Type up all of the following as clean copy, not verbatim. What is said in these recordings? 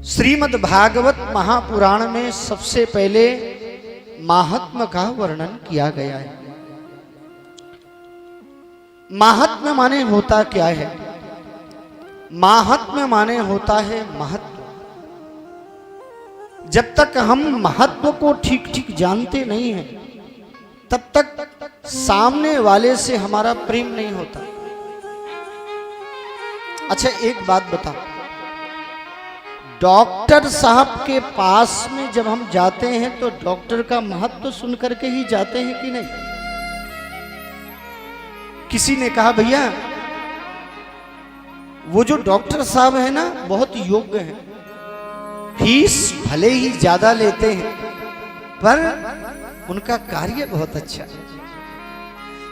श्रीमद् भागवत महापुराण में सबसे पहले महात्म्य का वर्णन किया गया है। महात्म्य माने होता क्या है? महात्म्य माने होता है महत्व। जब तक हम महत्व को ठीक ठीक जानते नहीं हैं, तब तक सामने वाले से हमारा प्रेम नहीं होता। अच्छा, एक बात बताओ, डॉक्टर साहब के पास में जब हम जाते हैं तो डॉक्टर का महत्व सुन करके ही जाते हैं कि नहीं? किसी ने कहा भैया वो जो डॉक्टर साहब है ना बहुत योग्य हैं, फीस भले ही ज्यादा लेते हैं पर उनका कार्य बहुत अच्छा है।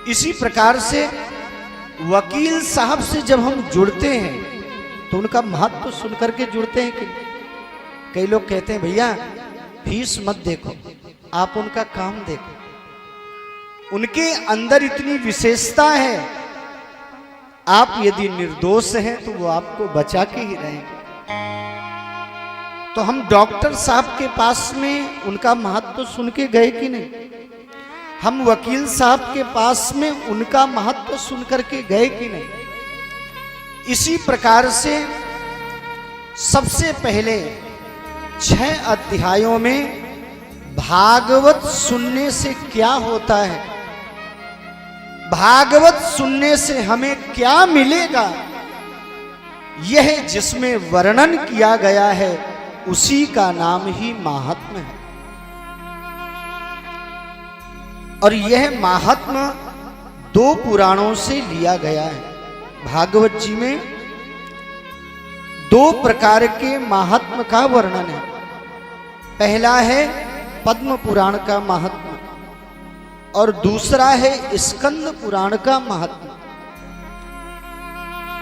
इसी प्रकार से वकील साहब से जब हम जुड़ते हैं तो उनका महत्व सुन करके जुड़ते हैं कि कई लोग कहते हैं भैया फीस मत देखो, आप उनका काम देखो। उनके अंदर इतनी विशेषता है, आप यदि निर्दोष हैं तो वो आपको बचा के ही रहेंगे। तो हम डॉक्टर साहब के पास में उनका महत्व सुन के गए कि नहीं? हम वकील साहब के पास में उनका महत्व सुन करके गए कि नहीं? इसी प्रकार से सबसे पहले 6 अध्यायों में भागवत सुनने से क्या होता है, भागवत सुनने से हमें क्या मिलेगा, यह जिसमें वर्णन किया गया है उसी का नाम ही महात्म्य है। और यह महात्म्य 2 पुराणों से लिया गया है। भागवत जी में 2 प्रकार के महात्म्य का वर्णन है। पहला है पद्म पुराण का महात्म्य और दूसरा है स्कंद पुराण का महात्म्य।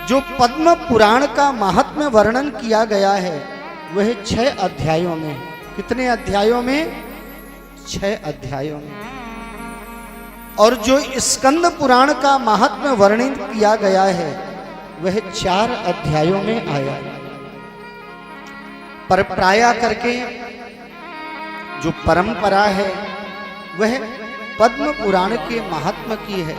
जो पद्म पुराण का महात्म्य वर्णन किया गया है वह 6 अध्यायों में। कितने अध्यायों में? 6 अध्यायों में। और जो स्कंद पुराण का महात्म्य वर्णित किया गया है वह 4 अध्यायों में आया। पर प्राय करके जो परंपरा है वह पद्म पुराण के महात्म्य की है।